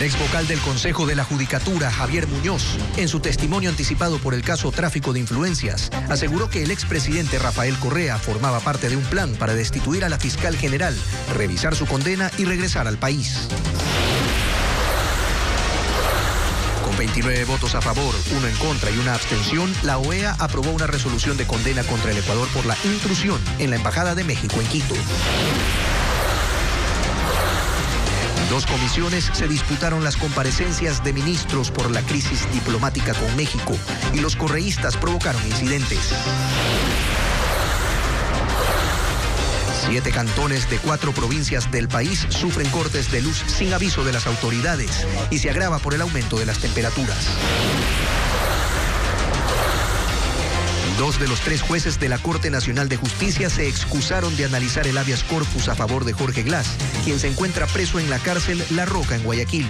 El ex vocal del Consejo de la Judicatura, Javier Muñoz, en su testimonio anticipado por el caso Tráfico de Influencias, aseguró que el expresidente Rafael Correa formaba parte de un plan para destituir a la fiscal general, revisar su condena y regresar al país. Con 29 votos a favor, 1 en contra y 1 abstención, la OEA aprobó una resolución de condena contra el Ecuador por la intrusión en la Embajada de México en Quito. 2 comisiones se disputaron las comparecencias de ministros por la crisis diplomática con México y los correístas provocaron incidentes. 7 cantones de 4 provincias del país sufren cortes de luz sin aviso de las autoridades y se agrava por el aumento de las temperaturas. 2 de los 3 jueces de la Corte Nacional de Justicia se excusaron de analizar el habeas corpus a favor de Jorge Glass, quien se encuentra preso en la cárcel La Roca en Guayaquil.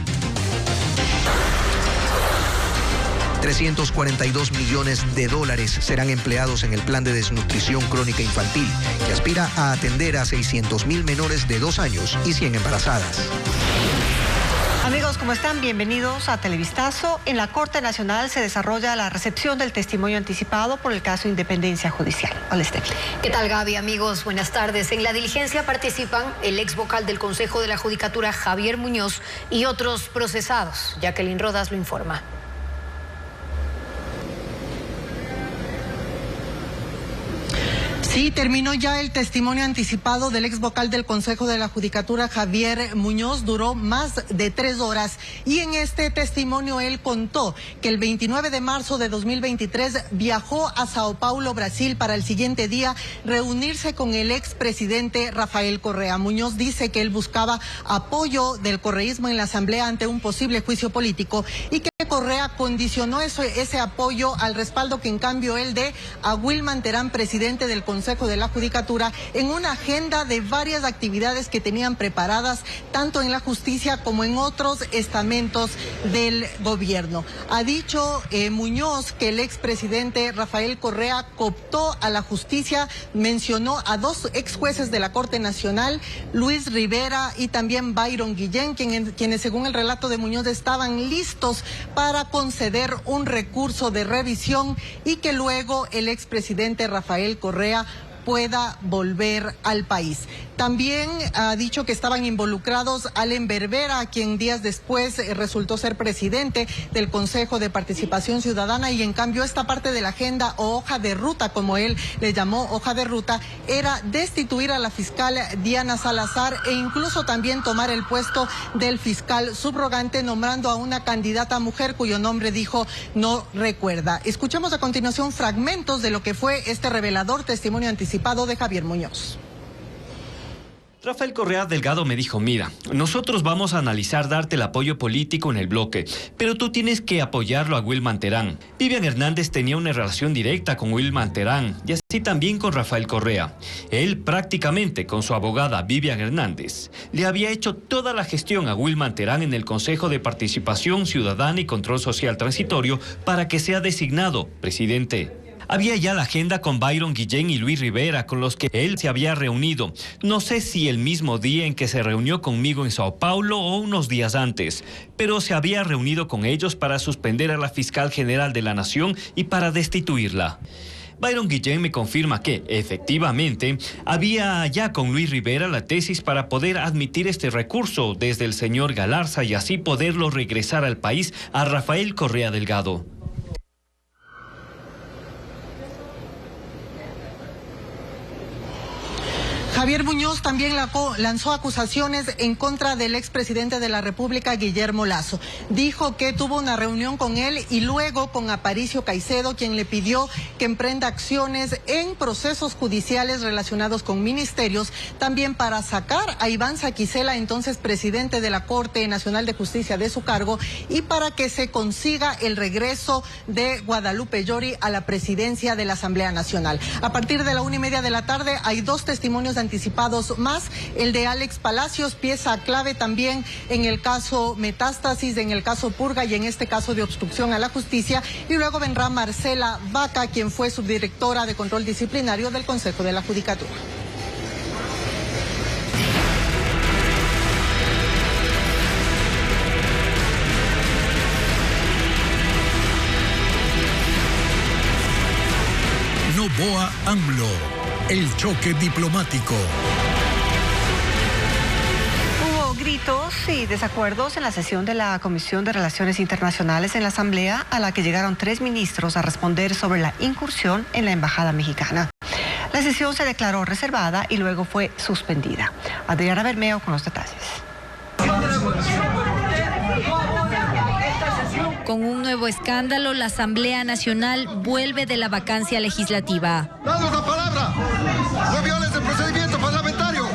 342 millones de dólares serán empleados en el plan de desnutrición crónica infantil, que aspira a atender a 600,000 menores de 2 años y 100 embarazadas. Amigos, ¿cómo están? Bienvenidos a Televistazo. En la Corte Nacional se desarrolla la recepción del testimonio anticipado por el caso Independencia Judicial. Hola, Estefan. ¿Qué tal, Gaby? Amigos, buenas tardes. En la diligencia participan el ex vocal del Consejo de la Judicatura, Javier Muñoz, y otros procesados. Jacqueline Rodas lo informa. Sí, terminó ya el testimonio anticipado del ex vocal del Consejo de la Judicatura, Javier Muñoz. Duró más de 3 horas y en este testimonio él contó que el 29 de marzo de 2023 viajó a Sao Paulo, Brasil, para el siguiente día reunirse con el expresidente Rafael Correa. Muñoz dice que él buscaba apoyo del correísmo en la Asamblea ante un posible juicio político y que Correa condicionó ese apoyo al respaldo que en cambio él dé a Wilman Terán, presidente del Consejo de la Judicatura, en una agenda de varias actividades que tenían preparadas tanto en la justicia como en otros estamentos del gobierno. Ha dicho Muñoz que el expresidente Rafael Correa cooptó a la justicia, mencionó a 2 ex jueces de la Corte Nacional, Luis Rivera y también Byron Guillén, quienes según el relato de Muñoz estaban listos para conceder un recurso de revisión y que luego el expresidente Rafael Correa pueda volver al país. También ha dicho que estaban involucrados Allen Berbera, quien días después resultó ser presidente del Consejo de Participación Ciudadana, y en cambio esta parte de la agenda o hoja de ruta, como él le llamó hoja de ruta, era destituir a la fiscal Diana Salazar e incluso también tomar el puesto del fiscal subrogante, nombrando a una candidata mujer cuyo nombre dijo no recuerda. Escuchemos a continuación fragmentos de lo que fue este revelador testimonio anticipado de Javier Muñoz. Rafael Correa Delgado me dijo, mira, nosotros vamos a analizar darte el apoyo político en el bloque, pero tú tienes que apoyarlo a Wilman Terán. Vivian Hernández tenía una relación directa con Wilman Terán y así también con Rafael Correa. Él prácticamente con su abogada Vivian Hernández le había hecho toda la gestión a Wilman Terán en el Consejo de Participación Ciudadana y Control Social Transitorio para que sea designado presidente. Había ya la agenda con Byron Guillén y Luis Rivera, con los que él se había reunido. No sé si el mismo día en que se reunió conmigo en Sao Paulo o unos días antes, pero se había reunido con ellos para suspender a la fiscal general de la Nación y para destituirla. Byron Guillén me confirma que, efectivamente, había ya con Luis Rivera la tesis para poder admitir este recurso desde el señor Galarza y así poderlo regresar al país a Rafael Correa Delgado. Javier Muñoz también lanzó acusaciones en contra del expresidente de la República, Guillermo Lasso. Dijo que tuvo una reunión con él y luego con Aparicio Caicedo, quien le pidió que emprenda acciones en procesos judiciales relacionados con ministerios, también para sacar a Iván Saquicela, entonces presidente de la Corte Nacional de Justicia, de su cargo, y para que se consiga el regreso de Guadalupe Llori a la presidencia de la Asamblea Nacional. A partir de la 1:30 de la tarde hay 2 testimonios anticipados más, el de Alex Palacios, pieza clave también en el caso Metástasis, en el caso Purga y en este caso de obstrucción a la justicia, y luego vendrá Marcela Vaca, quien fue subdirectora de control disciplinario del Consejo de la Judicatura. AMLO, el choque diplomático. Hubo gritos y desacuerdos en la sesión de la Comisión de Relaciones Internacionales en la Asamblea, a la que llegaron 3 ministros a responder sobre la incursión en la embajada mexicana. La sesión se declaró reservada y luego fue suspendida. Adriana Bermeo con los detalles. Con un nuevo escándalo, la Asamblea Nacional vuelve de la vacancia legislativa. ¡Danos la palabra! ¡No violes el procedimiento parlamentario!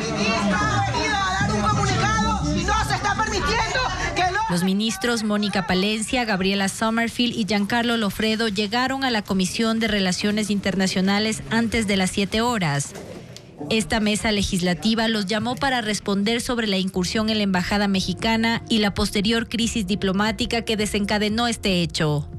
Los ministros Mónica Palencia, Gabriela Sommerfield y Giancarlo Lofredo llegaron a la Comisión de Relaciones Internacionales antes de las 7 horas. Esta mesa legislativa los llamó para responder sobre la incursión en la embajada mexicana y la posterior crisis diplomática que desencadenó este hecho.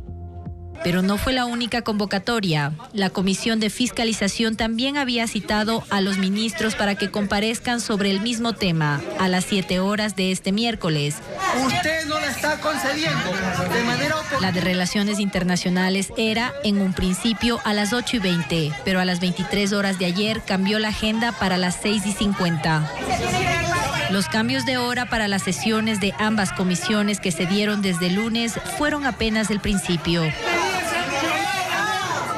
Pero no fue la única convocatoria. La Comisión de Fiscalización también había citado a los ministros para que comparezcan sobre el mismo tema a las 7 horas de este miércoles. Usted no la está concediendo de manera oportuna. La de Relaciones Internacionales era, en un principio, a las 8:20, pero a las 23 horas de ayer cambió la agenda para las 6:50. Los cambios de hora para las sesiones de ambas comisiones que se dieron desde el lunes fueron apenas el principio.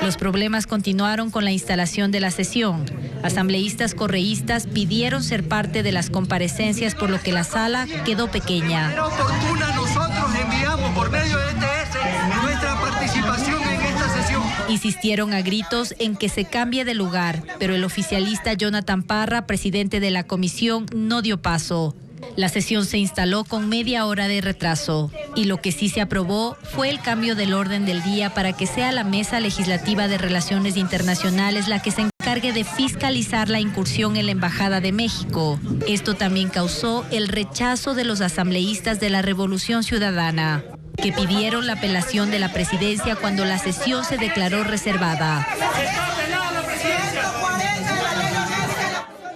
Los problemas continuaron con la instalación de la sesión. Asambleístas correístas pidieron ser parte de las comparecencias, por lo que la sala quedó pequeña. De manera oportuna nosotros enviamos por medio de ETS nuestra participación en esta sesión. Insistieron a gritos en que se cambie de lugar, pero el oficialista Jonathan Parra, presidente de la comisión, no dio paso. La sesión se instaló con media hora de retraso y lo que sí se aprobó fue el cambio del orden del día para que sea la Mesa Legislativa de Relaciones Internacionales la que se encargue de fiscalizar la incursión en la Embajada de México. Esto también causó el rechazo de los asambleístas de la Revolución Ciudadana, que pidieron la apelación de la presidencia cuando la sesión se declaró reservada.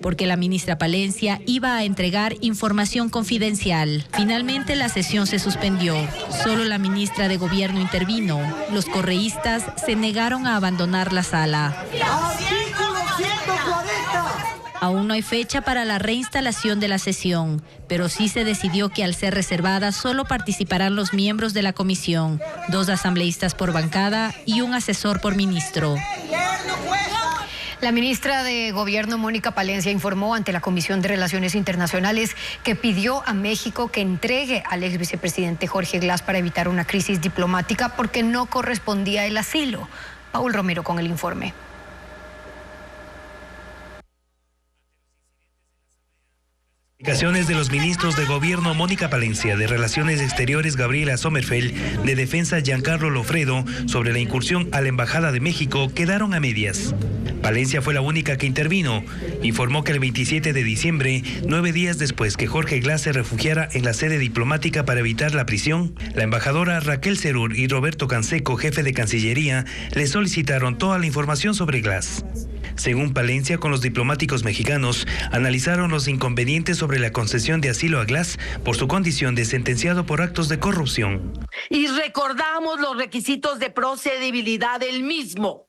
Porque la ministra Palencia iba a entregar información confidencial. Finalmente la sesión se suspendió. Solo la ministra de Gobierno intervino. Los correístas se negaron a abandonar la sala. Aún no hay fecha para la reinstalación de la sesión, pero sí se decidió que al ser reservada solo participarán los miembros de la comisión, 2 asambleístas por bancada y un asesor por ministro. La ministra de Gobierno, Mónica Palencia, informó ante la Comisión de Relaciones Internacionales que pidió a México que entregue al ex vicepresidente Jorge Glass para evitar una crisis diplomática porque no correspondía el asilo. Paul Romero con el informe. Explicaciones de los ministros de Gobierno Mónica Palencia, de Relaciones Exteriores Gabriela Sommerfield, de Defensa Giancarlo Lofredo sobre la incursión a la Embajada de México quedaron a medias. Palencia fue la única que intervino. Informó que el 27 de diciembre, 9 días después que Jorge Glass se refugiara en la sede diplomática para evitar la prisión, la embajadora Raquel Cerur y Roberto Canseco, jefe de Cancillería, le solicitaron toda la información sobre Glass. Según Palencia, con los diplomáticos mexicanos, analizaron los inconvenientes sobre la concesión de asilo a Glass por su condición de sentenciado por actos de corrupción. Y recordamos los requisitos de procedibilidad del mismo,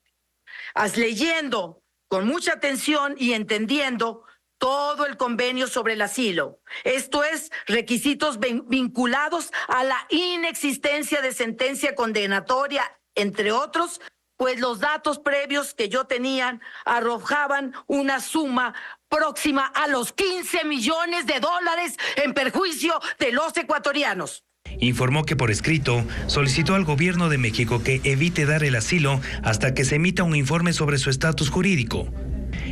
leyendo con mucha atención y entendiendo todo el convenio sobre el asilo. Esto es, requisitos vinculados a la inexistencia de sentencia condenatoria, entre otros, pues los datos previos que yo tenía arrojaban una suma próxima a los 15 millones de dólares en perjuicio de los ecuatorianos. Informó que por escrito solicitó al gobierno de México que evite dar el asilo hasta que se emita un informe sobre su estatus jurídico.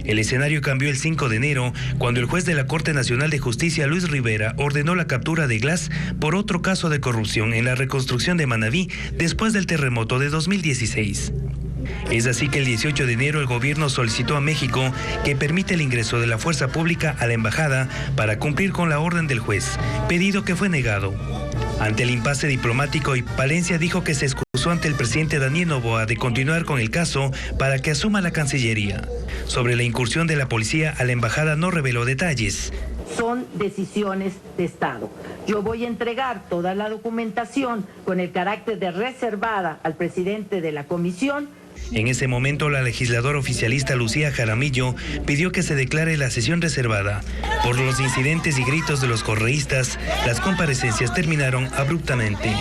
El escenario cambió el 5 de enero, cuando el juez de la Corte Nacional de Justicia, Luis Rivera, ordenó la captura de Glass por otro caso de corrupción en la reconstrucción de Manabí después del terremoto de 2016. Es así que el 18 de enero el gobierno solicitó a México que permita el ingreso de la fuerza pública a la embajada para cumplir con la orden del juez, pedido que fue negado. Ante el impasse diplomático, Palencia dijo que se excusó ante el presidente Daniel Noboa de continuar con el caso para que asuma la Cancillería. Sobre la incursión de la policía a la embajada no reveló detalles. Son decisiones de Estado. Yo voy a entregar toda la documentación con el carácter de reservada al presidente de la comisión En ese momento, la legisladora oficialista Lucía Jaramillo pidió que se declare la sesión reservada. Por los incidentes y gritos de los correístas, las comparecencias terminaron abruptamente.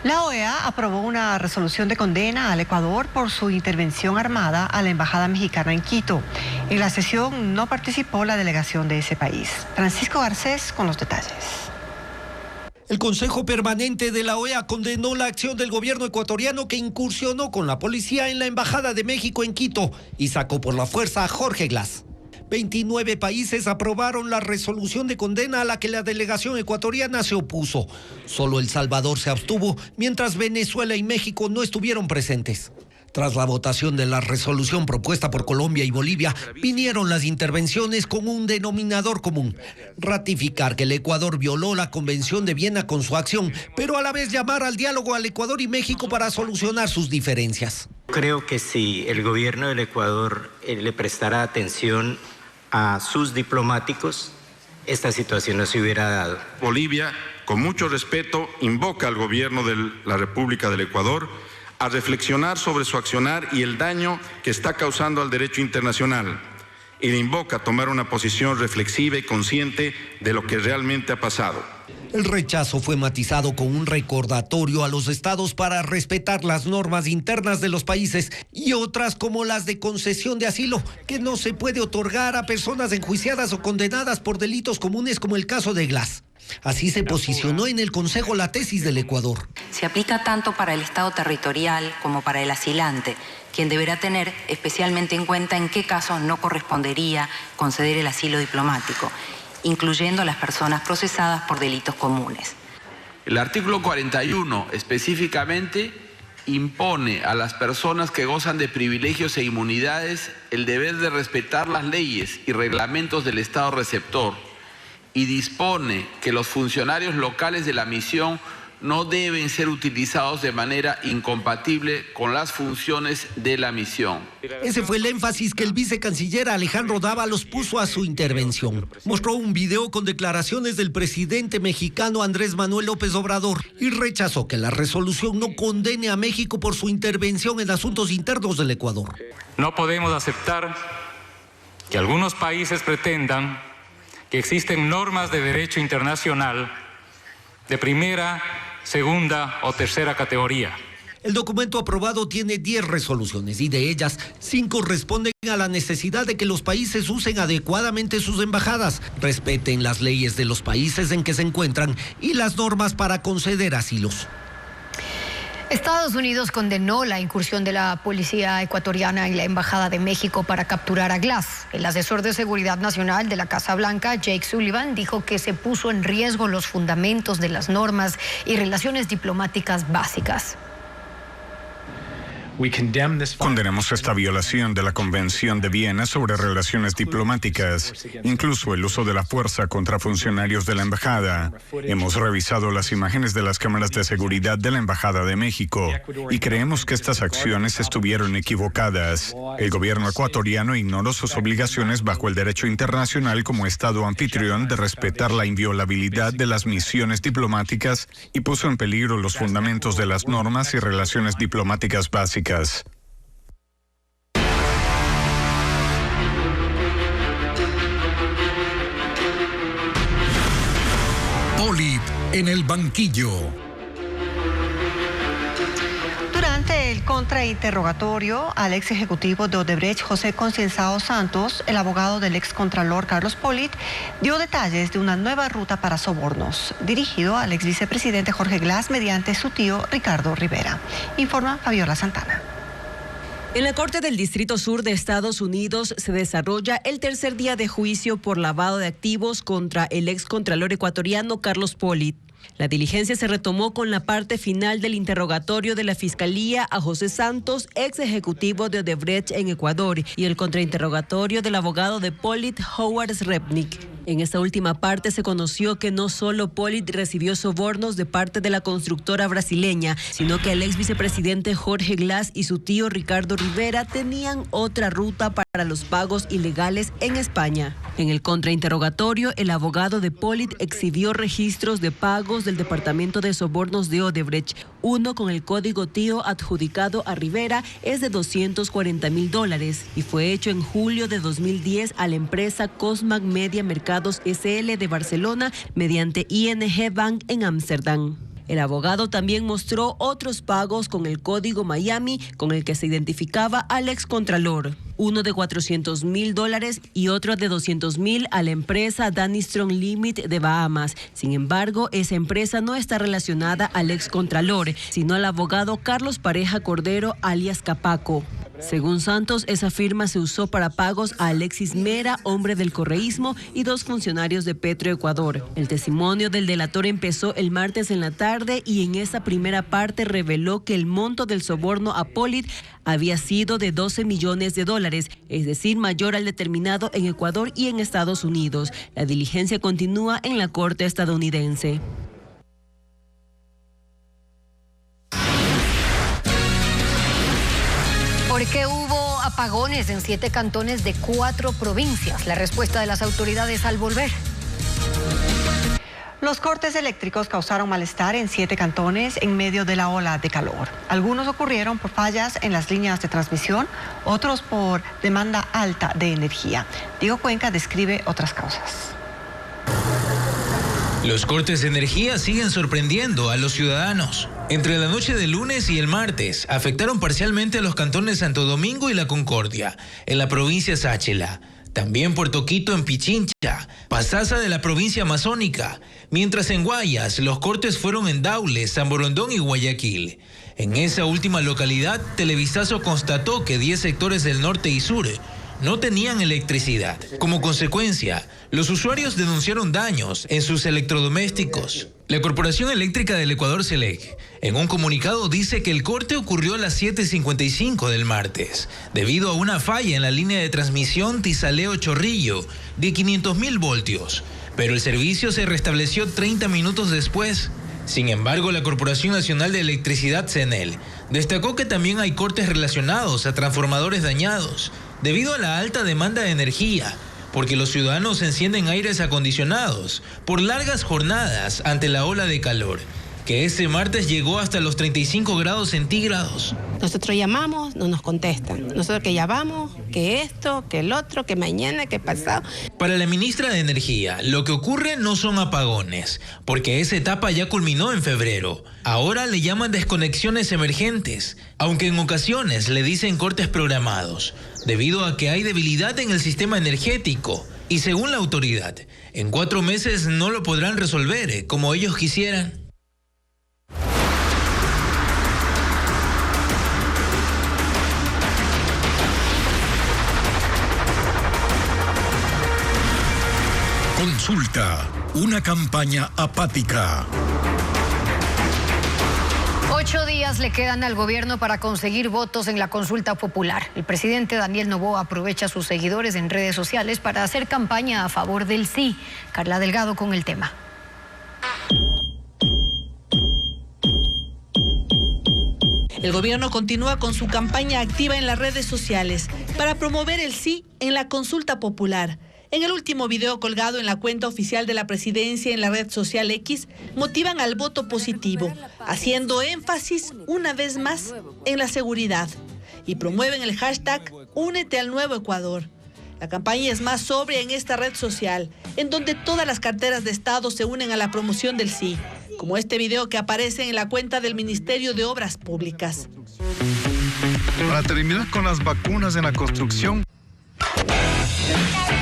La OEA aprobó una resolución de condena al Ecuador por su intervención armada a la Embajada Mexicana en Quito. En la sesión no participó la delegación de ese país. Francisco Garcés con los detalles. El Consejo Permanente de la OEA condenó la acción del gobierno ecuatoriano que incursionó con la policía en la Embajada de México en Quito y sacó por la fuerza a Jorge Glass. 29 países aprobaron la resolución de condena a la que la delegación ecuatoriana se opuso. Solo El Salvador se abstuvo, mientras Venezuela y México no estuvieron presentes. Tras la votación de la resolución propuesta por Colombia y Bolivia, vinieron las intervenciones con un denominador común: ratificar que el Ecuador violó la Convención de Viena con su acción, pero a la vez llamar al diálogo al Ecuador y México para solucionar sus diferencias. Creo que si el gobierno del Ecuador le prestara atención a sus diplomáticos, esta situación no se hubiera dado. Bolivia, con mucho respeto, invoca al gobierno de la República del Ecuador a reflexionar sobre su accionar y el daño que está causando al derecho internacional, y le invoca a tomar una posición reflexiva y consciente de lo que realmente ha pasado. El rechazo fue matizado con un recordatorio a los estados para respetar las normas internas de los países y otras como las de concesión de asilo, que no se puede otorgar a personas enjuiciadas o condenadas por delitos comunes como el caso de Glass. Así se posicionó en el Consejo la tesis del Ecuador. Se aplica tanto para el Estado territorial como para el asilante, quien deberá tener especialmente en cuenta en qué casos no correspondería conceder el asilo diplomático, incluyendo a las personas procesadas por delitos comunes. El artículo 41 específicamente impone a las personas que gozan de privilegios e inmunidades el deber de respetar las leyes y reglamentos del Estado receptor y dispone que los funcionarios locales de la misión no deben ser utilizados de manera incompatible con las funciones de la misión. Ese fue el énfasis que el vicecanciller Alejandro Dávalos puso a su intervención. Mostró un video con declaraciones del presidente mexicano Andrés Manuel López Obrador y rechazó que la resolución no condene a México por su intervención en asuntos internos del Ecuador. No podemos aceptar que algunos países pretendan que existen normas de derecho internacional de primera, segunda o tercera categoría. El documento aprobado tiene 10 resoluciones y de ellas 5 responden a la necesidad de que los países usen adecuadamente sus embajadas, respeten las leyes de los países en que se encuentran y las normas para conceder asilos. Estados Unidos condenó la incursión de la policía ecuatoriana en la Embajada de México para capturar a Glass. El asesor de Seguridad Nacional de la Casa Blanca, Jake Sullivan, dijo que se puso en riesgo los fundamentos de las normas y relaciones diplomáticas básicas. Condenamos esta violación de la Convención de Viena sobre relaciones diplomáticas, incluso el uso de la fuerza contra funcionarios de la embajada. Hemos revisado las imágenes de las cámaras de seguridad de la Embajada de México y creemos que estas acciones estuvieron equivocadas. El gobierno ecuatoriano ignoró sus obligaciones bajo el derecho internacional como Estado anfitrión de respetar la inviolabilidad de las misiones diplomáticas y puso en peligro los fundamentos de las normas y relaciones diplomáticas básicas. Polit en el banquillo. Durante el contrainterrogatorio al ex ejecutivo de Odebrecht, José Concienzao Santos, el abogado del ex contralor Carlos Polit dio detalles de una nueva ruta para sobornos, dirigido al ex vicepresidente Jorge Glass mediante su tío Ricardo Rivera. Informa Fabiola Santana. En la Corte del Distrito Sur de Estados Unidos se desarrolla el tercer día de juicio por lavado de activos contra el ex contralor ecuatoriano Carlos Polit. La diligencia se retomó con la parte final del interrogatorio de la Fiscalía a José Santos, ex ejecutivo de Odebrecht en Ecuador, y el contrainterrogatorio del abogado de Polit, Howard Srebnick. En esta última parte se conoció que no solo Polit recibió sobornos de parte de la constructora brasileña, sino que el ex vicepresidente Jorge Glass y su tío Ricardo Rivera tenían otra ruta para para los pagos ilegales en España. En el contrainterrogatorio, el abogado de Pollitt exhibió registros de pagos del Departamento de Sobornos de Odebrecht. Uno con el código TIO adjudicado a Rivera es de $240,000 y fue hecho en julio de 2010 a la empresa Cosmac Media Mercados SL de Barcelona mediante ING Bank en Ámsterdam. El abogado también mostró otros pagos con el código Miami con el que se identificaba al excontralor. Uno de $400,000 y otro de $200,000 a la empresa Danny Strong Limit de Bahamas. Sin embargo, esa empresa no está relacionada al excontralor, sino al abogado Carlos Pareja Cordero, alias Capaco. Según Santos, esa firma se usó para pagos a Alexis Mera, hombre del correísmo, y 2 funcionarios de Petroecuador. El testimonio del delator empezó el martes en la tarde y en esa primera parte reveló que el monto del soborno a Pollitt había sido de $12 millones, es decir, mayor al determinado en Ecuador y en Estados Unidos. La diligencia continúa en la Corte estadounidense. ¿Por qué hubo apagones en 7 cantones de 4 provincias? La respuesta de las autoridades al volver. Los cortes eléctricos causaron malestar en 7 cantones en medio de la ola de calor. Algunos ocurrieron por fallas en las líneas de transmisión, otros por demanda alta de energía. Diego Cuenca describe otras causas. Los cortes de energía siguen sorprendiendo a los ciudadanos. Entre la noche del lunes y el martes, afectaron parcialmente a los cantones Santo Domingo y La Concordia, en la provincia Sáchela. También Puerto Quito en Pichincha, Pastaza de la provincia amazónica, mientras en Guayas los cortes fueron en Daule, San Borondón y Guayaquil. En esa última localidad, Televisazo constató que 10 sectores del norte y sur no tenían electricidad. Como consecuencia, los usuarios denunciaron daños en sus electrodomésticos. La Corporación Eléctrica del Ecuador, CELEC, en un comunicado dice que el corte ocurrió a las 7:55 del martes, debido a una falla en la línea de transmisión Tizaleo-Chorrillo de 500.000 voltios, pero el servicio se restableció 30 minutos después. Sin embargo, la Corporación Nacional de Electricidad, CENEL, destacó que también hay cortes relacionados a transformadores dañados, debido a la alta demanda de energía, porque los ciudadanos encienden aires acondicionados por largas jornadas ante la ola de calor, que ese martes llegó hasta los 35 grados centígrados. Nosotros llamamos, no nos contestan. Nosotros que llamamos, que esto, que el otro, que mañana, que pasado. Para la ministra de Energía, lo que ocurre no son apagones, porque esa etapa ya culminó en febrero. Ahora le llaman desconexiones emergentes, aunque en ocasiones le dicen cortes programados, debido a que hay debilidad en el sistema energético. Y según la autoridad, en 4 meses no lo podrán resolver como ellos quisieran. Consulta, una campaña apática. 8 días le quedan al gobierno para conseguir votos en la consulta popular. El presidente Daniel Noboa aprovecha a sus seguidores en redes sociales para hacer campaña a favor del sí. Carla Delgado con el tema. El gobierno continúa con su campaña activa en las redes sociales para promover el sí en la consulta popular. En el último video colgado en la cuenta oficial de la presidencia en la red social X, motivan al voto positivo, haciendo énfasis una vez más en la seguridad, y promueven el hashtag Únete al Nuevo Ecuador. La campaña es más sobria en esta red social, en donde todas las carteras de Estado se unen a la promoción del sí, como este video que aparece en la cuenta del Ministerio de Obras Públicas. Para terminar con las vacunas en la construcción.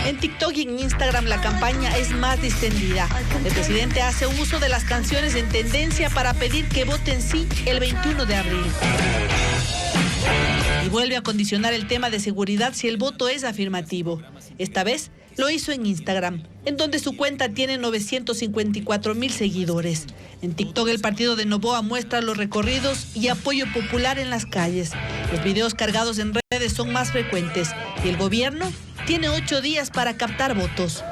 En TikTok y en Instagram la campaña es más distendida. El presidente hace uso de las canciones en tendencia para pedir que voten sí el 21 de abril. Y vuelve a condicionar el tema de seguridad si el voto es afirmativo. Esta vez lo hizo en Instagram, en donde su cuenta tiene 954,000 seguidores. En TikTok el partido de Noboa muestra los recorridos y apoyo popular en las calles. Los videos cargados en redes son más frecuentes y el gobierno tiene 8 días para captar votos.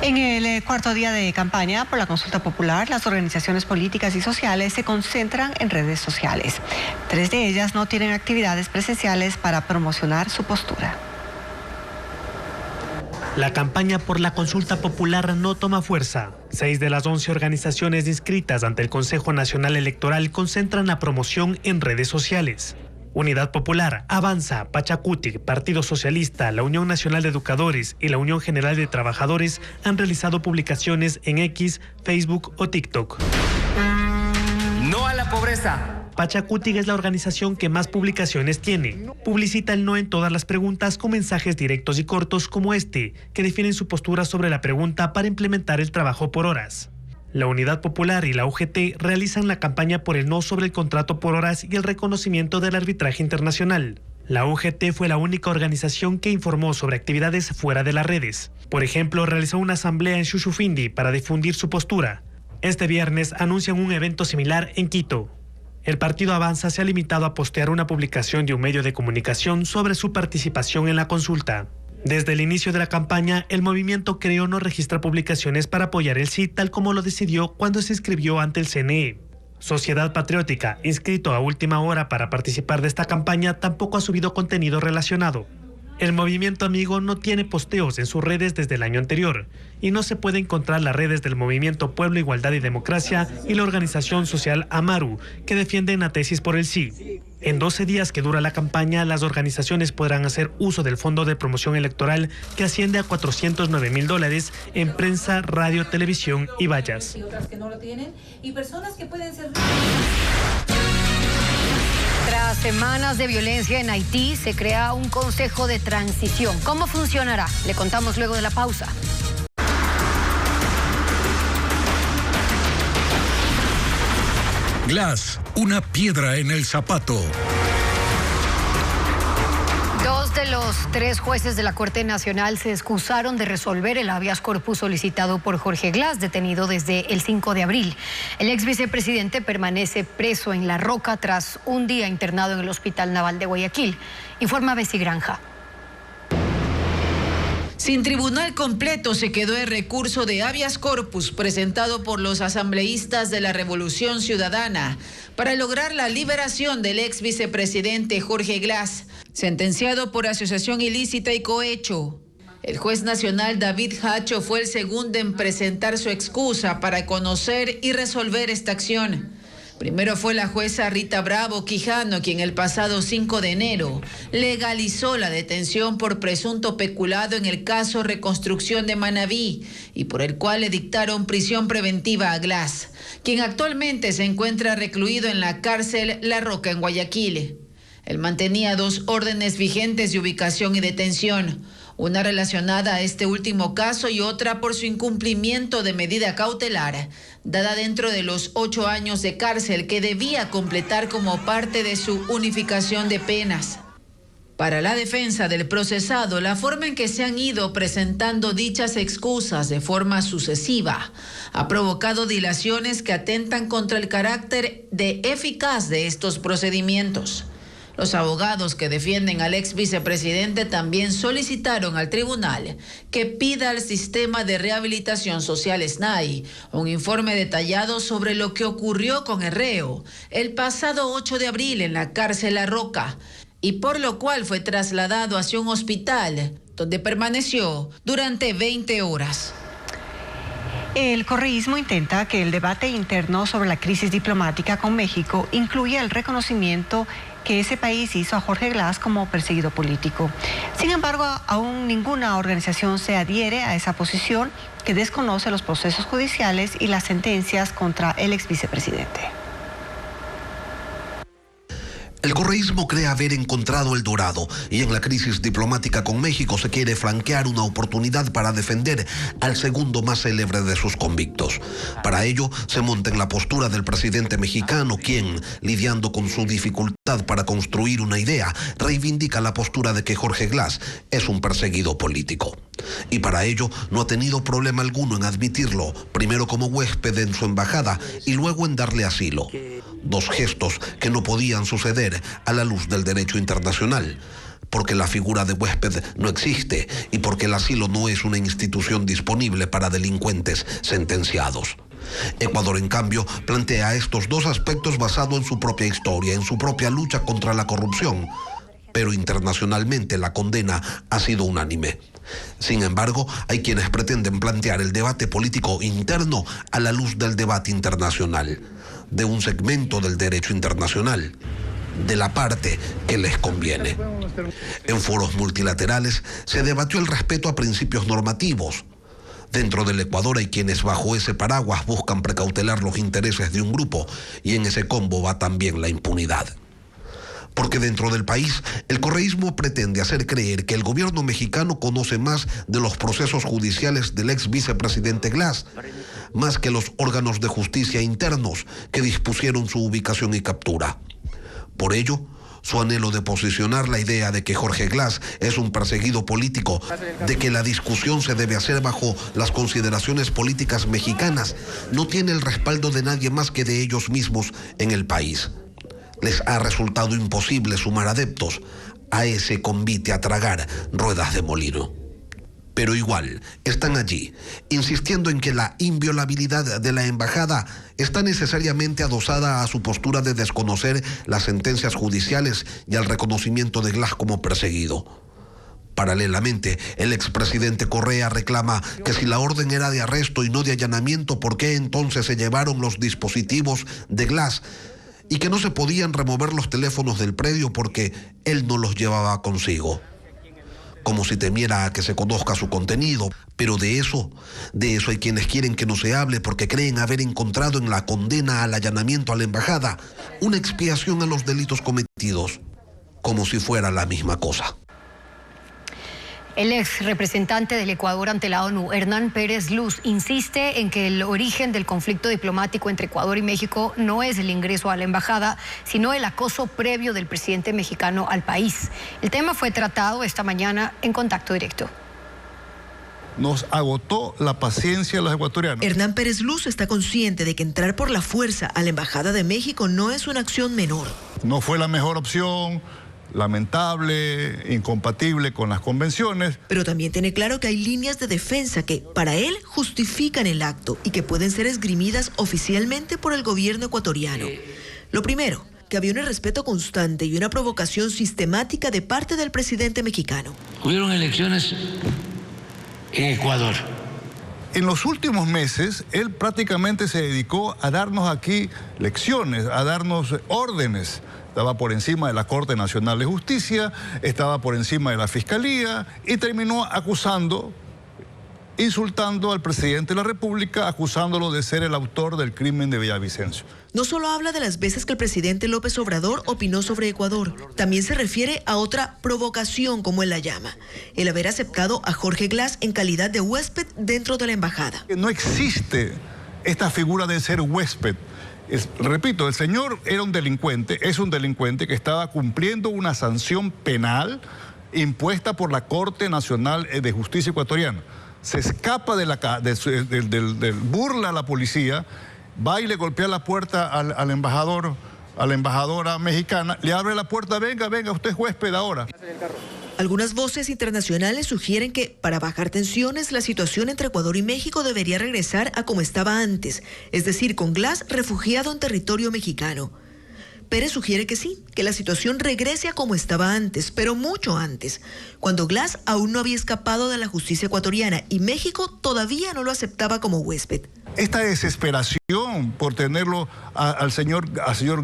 En el cuarto día de campaña por la consulta popular, las organizaciones políticas y sociales se concentran en redes sociales. 3 de ellas no tienen actividades presenciales para promocionar su postura. La campaña por la consulta popular no toma fuerza. 6 de las 11 organizaciones inscritas ante el Consejo Nacional Electoral concentran la promoción en redes sociales. Unidad Popular, Avanza, Pachacutic, Partido Socialista, la Unión Nacional de Educadores y la Unión General de Trabajadores han realizado publicaciones en X, Facebook o TikTok. No a la pobreza. Pachacutic es la organización que más publicaciones tiene. Publicita el no en todas las preguntas con mensajes directos y cortos como este, que definen su postura sobre la pregunta para implementar el trabajo por horas. La Unidad Popular y la UGT realizan la campaña por el no sobre el contrato por horas y el reconocimiento del arbitraje internacional. La UGT fue la única organización que informó sobre actividades fuera de las redes. Por ejemplo, realizó una asamblea en Shushufindi para difundir su postura. Este viernes anuncian un evento similar en Quito. El partido Avanza se ha limitado a postear una publicación de un medio de comunicación sobre su participación en la consulta. Desde el inicio de la campaña, el movimiento Creo no registra publicaciones para apoyar el sí, tal como lo decidió cuando se inscribió ante el CNE. Sociedad Patriótica, inscrito a última hora para participar de esta campaña, tampoco ha subido contenido relacionado. El movimiento Amigo no tiene posteos en sus redes desde el año anterior y no se puede encontrar las redes del movimiento Pueblo, Igualdad y Democracia y la organización social Amaru, que defienden la tesis por el sí. En 12 días que dura la campaña, las organizaciones podrán hacer uso del Fondo de Promoción Electoral que asciende a $409,000 en prensa, radio, televisión y vallas. Tras semanas de violencia en Haití, se crea un consejo de transición. ¿Cómo funcionará? Le contamos luego de la pausa. Glass, una piedra en el zapato. 2 de los 3 jueces de la Corte Nacional se excusaron de resolver el habeas corpus solicitado por Jorge Glass, detenido desde el 5 de abril. El ex vicepresidente permanece preso en La Roca tras un día internado en el Hospital Naval de Guayaquil. Informa Bessie Granja. Sin tribunal completo se quedó el recurso de habeas corpus presentado por los asambleístas de la Revolución Ciudadana para lograr la liberación del ex vicepresidente Jorge Glass, sentenciado por asociación ilícita y cohecho. El juez nacional David Hacho fue el segundo en presentar su excusa para conocer y resolver esta acción. Primero fue la jueza Rita Bravo Quijano, quien el pasado 5 de enero legalizó la detención por presunto peculado en el caso Reconstrucción de Manabí y por el cual le dictaron prisión preventiva a Glass, quien actualmente se encuentra recluido en la cárcel La Roca en Guayaquil. Él mantenía 2 órdenes vigentes de ubicación y detención, una relacionada a este último caso y otra por su incumplimiento de medida cautelar, dada dentro de los 8 años de cárcel que debía completar como parte de su unificación de penas. Para la defensa del procesado, la forma en que se han ido presentando dichas excusas de forma sucesiva ha provocado dilaciones que atentan contra el carácter eficaz de estos procedimientos. Los abogados que defienden al ex vicepresidente también solicitaron al tribunal que pida al Sistema de Rehabilitación Social SNAI un informe detallado sobre lo que ocurrió con el reo el pasado 8 de abril en la cárcel La Roca y por lo cual fue trasladado hacia un hospital donde permaneció durante 20 horas. El correísmo intenta que el debate interno sobre la crisis diplomática con México incluya el reconocimiento que ese país hizo a Jorge Glass como perseguido político. Sin embargo, aún ninguna organización se adhiere a esa posición que desconoce los procesos judiciales y las sentencias contra el ex vicepresidente. El correísmo cree haber encontrado el dorado y en la crisis diplomática con México se quiere flanquear una oportunidad para defender al segundo más célebre de sus convictos. Para ello se monta en la postura del presidente mexicano, quien, lidiando con su dificultad para construir una idea, reivindica la postura de que Jorge Glass es un perseguido político. Y para ello no ha tenido problema alguno en admitirlo, primero como huésped en su embajada y luego en darle asilo. 2 gestos que no podían suceder a la luz del derecho internacional. porque la figura de huésped no existe y porque el asilo no es una institución disponible para delincuentes sentenciados. Ecuador, en cambio, plantea estos dos aspectos basado en su propia historia, en su propia lucha contra la corrupción, pero internacionalmente la condena ha sido unánime. Sin embargo, hay quienes pretenden plantear el debate político interno a la luz del debate internacional, de un segmento del derecho internacional, de la parte que les conviene. En foros multilaterales se debatió el respeto a principios normativos. Dentro del Ecuador hay quienes bajo ese paraguas buscan precautelar los intereses de un grupo, y en ese combo va también la impunidad. Porque dentro del país, el correísmo pretende hacer creer que el gobierno mexicano conoce más de los procesos judiciales del ex vicepresidente Glass, más que los órganos de justicia internos que dispusieron su ubicación y captura. Por ello, su anhelo de posicionar la idea de que Jorge Glass es un perseguido político, de que la discusión se debe hacer bajo las consideraciones políticas mexicanas, no tiene el respaldo de nadie más que de ellos mismos en el país. Les ha resultado imposible sumar adeptos a ese convite a tragar ruedas de molino. Pero igual, están allí, insistiendo en que la inviolabilidad de la embajada está necesariamente adosada a su postura de desconocer las sentencias judiciales y al reconocimiento de Glass como perseguido. Paralelamente, el expresidente Correa reclama que si la orden era de arresto y no de allanamiento, ¿por qué entonces se llevaron los dispositivos de Glass? Y que no se podían remover los teléfonos del predio porque él no los llevaba consigo. Como si temiera a que se conozca su contenido. Pero de eso hay quienes quieren que no se hable porque creen haber encontrado en la condena al allanamiento a la embajada una expiación a los delitos cometidos, como si fuera la misma cosa. El ex representante del Ecuador ante la ONU, Hernán Pérez Luz, insiste en que el origen del conflicto diplomático entre Ecuador y México no es el ingreso a la embajada, sino el acoso previo del presidente mexicano al país. El tema fue tratado esta mañana en Contacto Directo. Nos agotó la paciencia a los ecuatorianos. Hernán Pérez Luz está consciente de que entrar por la fuerza a la Embajada de México no es una acción menor. No fue la mejor opción. Lamentable, incompatible con las convenciones. Pero también tiene claro que hay líneas de defensa que, para él, justifican el acto y que pueden ser esgrimidas oficialmente por el gobierno ecuatoriano. Lo primero, que había un irrespeto constante y una provocación sistemática de parte del presidente mexicano. Hubieron elecciones en Ecuador. En los últimos meses, él prácticamente se dedicó a darnos aquí lecciones, a darnos órdenes. Estaba por encima de la Corte Nacional de Justicia, estaba por encima de la Fiscalía y terminó acusando, insultando al presidente de la República, acusándolo de ser el autor del crimen de Villavicencio. No solo habla de las veces que el presidente López Obrador opinó sobre Ecuador, también se refiere a otra provocación, como él la llama, el haber aceptado a Jorge Glass en calidad de huésped dentro de la embajada. No existe esta figura de ser huésped. Repito, el señor era un delincuente, es un delincuente que estaba cumpliendo una sanción penal impuesta por la Corte Nacional de Justicia Ecuatoriana. Se escapa burla a la policía, va y le golpea la puerta al embajador, a la embajadora mexicana, le abre la puerta, venga, usted es huésped ahora. Algunas voces internacionales sugieren que, para bajar tensiones, la situación entre Ecuador y México debería regresar a como estaba antes, es decir, con Glass refugiado en territorio mexicano. Pérez sugiere que sí, que la situación regrese a como estaba antes, pero mucho antes, cuando Glass aún no había escapado de la justicia ecuatoriana y México todavía no lo aceptaba como huésped. Esta desesperación por tenerlo al señor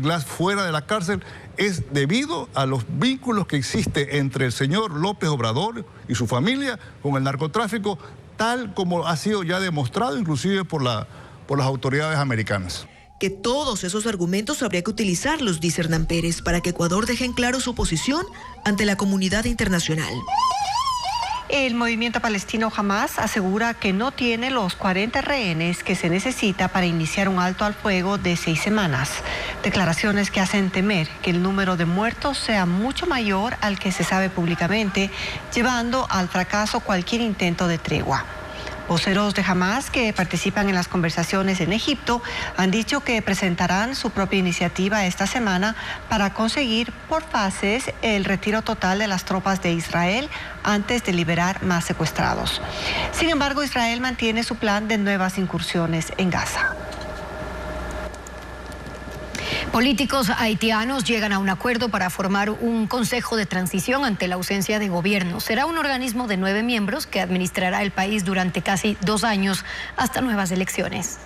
Glass fuera de la cárcel es debido a los vínculos que existen entre el señor López Obrador y su familia con el narcotráfico, tal como ha sido ya demostrado inclusive por las autoridades americanas. Que todos esos argumentos habría que utilizarlos, dice Hernán Pérez, para que Ecuador deje en claro su posición ante la comunidad internacional. El movimiento palestino Hamas asegura que no tiene los 40 rehenes que se necesita para iniciar un alto al fuego de 6 semanas. Declaraciones que hacen temer que el número de muertos sea mucho mayor al que se sabe públicamente, llevando al fracaso cualquier intento de tregua. Voceros de Hamás que participan en las conversaciones en Egipto han dicho que presentarán su propia iniciativa esta semana para conseguir por fases el retiro total de las tropas de Israel antes de liberar más secuestrados. Sin embargo, Israel mantiene su plan de nuevas incursiones en Gaza. Políticos haitianos llegan a un acuerdo para formar un consejo de transición ante la ausencia de gobierno. Será un organismo de 9 miembros que administrará el país durante casi 2 años hasta nuevas elecciones.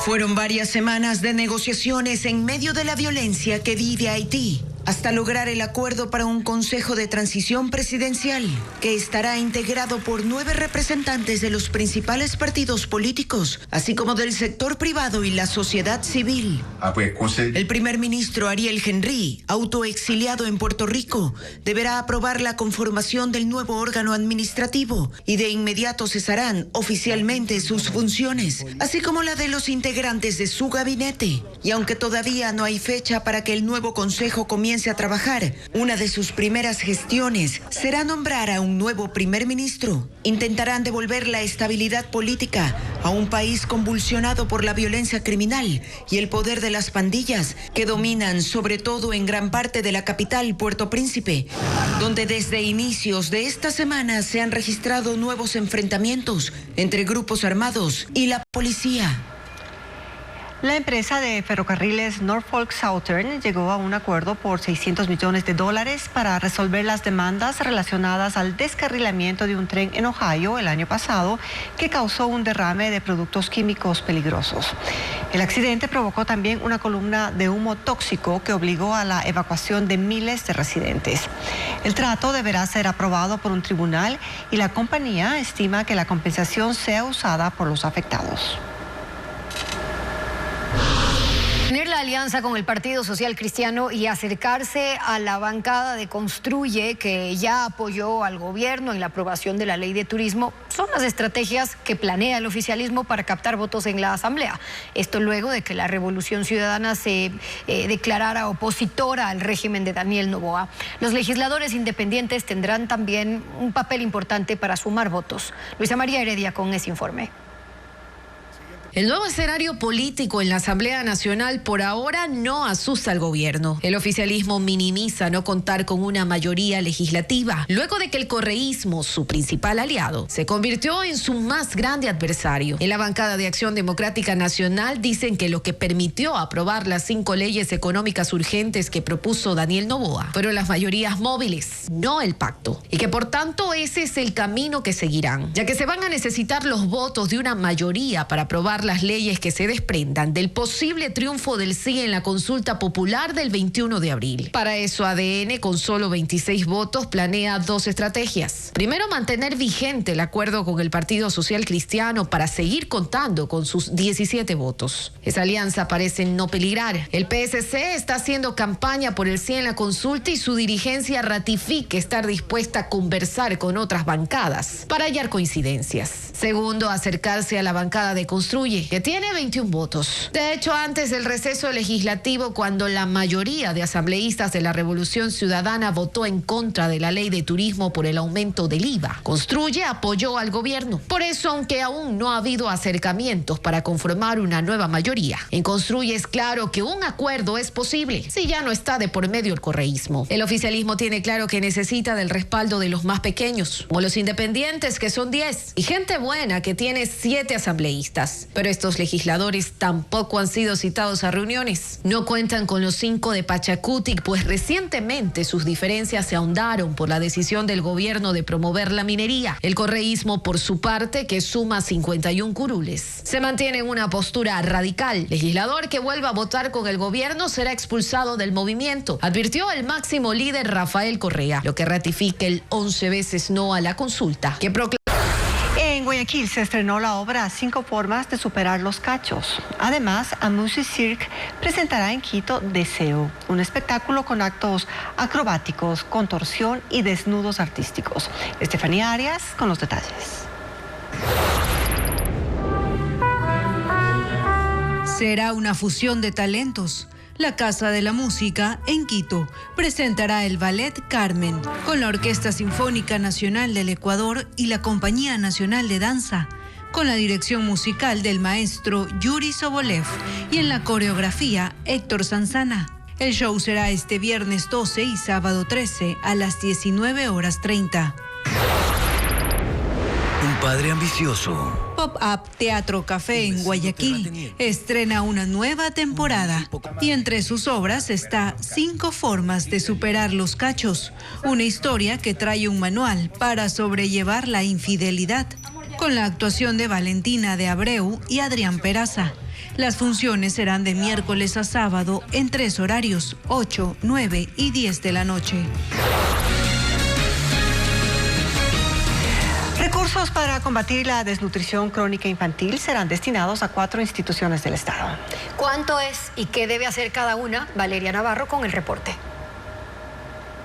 Fueron varias semanas de negociaciones en medio de la violencia que vive Haití, hasta lograr el acuerdo para un consejo de transición presidencial que estará integrado por 9 representantes de los principales partidos políticos, así como del sector privado y la sociedad civil. El primer ministro Ariel Henry, autoexiliado en Puerto Rico, deberá aprobar la conformación del nuevo órgano administrativo y de inmediato cesarán oficialmente sus funciones, así como la de los integrantes de su gabinete. Y aunque todavía no hay fecha para que el nuevo consejo comience a trabajar, una de sus primeras gestiones será nombrar a un nuevo primer ministro. Intentarán devolver la estabilidad política a un país convulsionado por la violencia criminal y el poder de las pandillas que dominan sobre todo en gran parte de la capital, Puerto Príncipe, donde desde inicios de esta semana se han registrado nuevos enfrentamientos entre grupos armados y la policía. La empresa de ferrocarriles Norfolk Southern llegó a un acuerdo por $600 millones para resolver las demandas relacionadas al descarrilamiento de un tren en Ohio el año pasado que causó un derrame de productos químicos peligrosos. El accidente provocó también una columna de humo tóxico que obligó a la evacuación de miles de residentes. El trato deberá ser aprobado por un tribunal y la compañía estima que la compensación sea usada por los afectados. Tener la alianza con el Partido Social Cristiano y acercarse a la bancada de Construye, que ya apoyó al gobierno en la aprobación de la ley de turismo, son las estrategias que planea el oficialismo para captar votos en la Asamblea. Esto luego de que la Revolución Ciudadana se declarara opositora al régimen de Daniel Noboa. Los legisladores independientes tendrán también un papel importante para sumar votos. Luisa María Heredia con ese informe. El nuevo escenario político en la Asamblea Nacional por ahora no asusta al gobierno. El oficialismo minimiza no contar con una mayoría legislativa, luego de que el correísmo, su principal aliado, se convirtió en su más grande adversario. En la bancada de Acción Democrática Nacional dicen que lo que permitió aprobar las 5 leyes económicas urgentes que propuso Daniel Noboa fueron las mayorías móviles, no el pacto. Y que por tanto ese es el camino que seguirán, ya que se van a necesitar los votos de una mayoría para aprobar las leyes que se desprendan del posible triunfo del sí en la consulta popular del 21 de abril. Para eso ADN, con solo 26 votos, planea 2 estrategias. Primero, mantener vigente el acuerdo con el Partido Social Cristiano para seguir contando con sus 17 votos. Esa alianza parece no peligrar. El PSC está haciendo campaña por el sí en la consulta y su dirigencia ratifica estar dispuesta a conversar con otras bancadas para hallar coincidencias. Segundo, acercarse a la bancada de Construye, que tiene 21 votos. De hecho, antes del receso legislativo, cuando la mayoría de asambleístas de la Revolución Ciudadana votó en contra de la ley de turismo por el aumento del IVA, Construye apoyó al gobierno. Por eso, aunque aún no ha habido acercamientos para conformar una nueva mayoría, en Construye es claro que un acuerdo es posible si ya no está de por medio el correísmo. El oficialismo tiene claro que necesita del respaldo de los más pequeños, como los independientes, que son 10, y gente buena, que tiene 7 asambleístas. Pero estos legisladores tampoco han sido citados a reuniones. No cuentan con los 5 de Pachacuti, pues recientemente sus diferencias se ahondaron por la decisión del gobierno de promover la minería. El correísmo, por su parte, que suma 51 curules, se mantiene en una postura radical. Legislador que vuelva a votar con el gobierno será expulsado del movimiento, advirtió el máximo líder Rafael Correa, lo que ratifica el 11 veces no a la consulta que proclamó. En Guayaquil se estrenó la obra 5 formas de superar los cachos. Además, Amusi Cirque presentará en Quito Deseo, un espectáculo con actos acrobáticos, contorsión y desnudos artísticos. Estefanía Arias con los detalles. Será una fusión de talentos. La Casa de la Música, en Quito, presentará el Ballet Carmen, con la Orquesta Sinfónica Nacional del Ecuador y la Compañía Nacional de Danza, con la dirección musical del maestro Yuri Sobolev y en la coreografía Héctor Sanzana. El show será este viernes 12 y sábado 13 a las 19:30. Un padre ambicioso. Pop-Up Teatro Café en Guayaquil estrena una nueva temporada y entre sus obras está 5 formas de superar los cachos, una historia que trae un manual para sobrellevar la infidelidad, con la actuación de Valentina de Abreu y Adrián Peraza. Las funciones serán de miércoles a sábado en 3 horarios, 8, 9 y 10 de la noche. Recursos para combatir la desnutrición crónica infantil serán destinados a 4 instituciones del Estado. ¿Cuánto es y qué debe hacer cada una? Valeria Navarro con el reporte.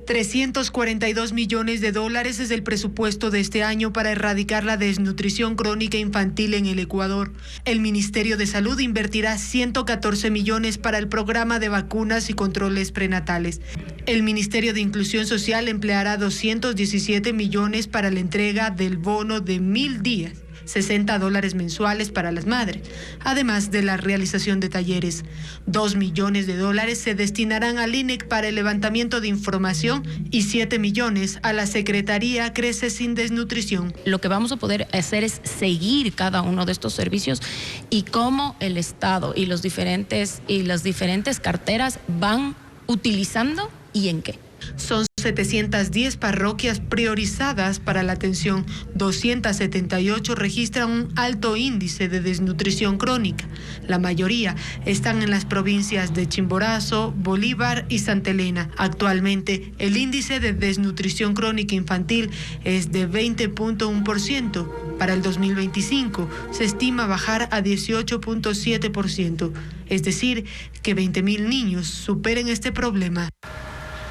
342 millones de dólares es el presupuesto de este año para erradicar la desnutrición crónica infantil en el Ecuador. El Ministerio de Salud invertirá 114 millones para el programa de vacunas y controles prenatales. El Ministerio de Inclusión Social empleará 217 millones para la entrega del bono de 1.000 días. $60 mensuales para las madres, además de la realización de talleres. $2 millones se destinarán al INEC para el levantamiento de información y 7 millones a la Secretaría Crece Sin Desnutrición. Lo que vamos a poder hacer es seguir cada uno de estos servicios y cómo el Estado y las diferentes carteras van utilizando y en qué. Son 710 parroquias priorizadas para la atención. 278 registran un alto índice de desnutrición crónica. La mayoría están en las provincias de Chimborazo, Bolívar y Santa Elena. Actualmente, el índice de desnutrición crónica infantil es de 20.1%. Para el 2025 se estima bajar a 18.7%. Es decir, que 20.000 niños superen este problema.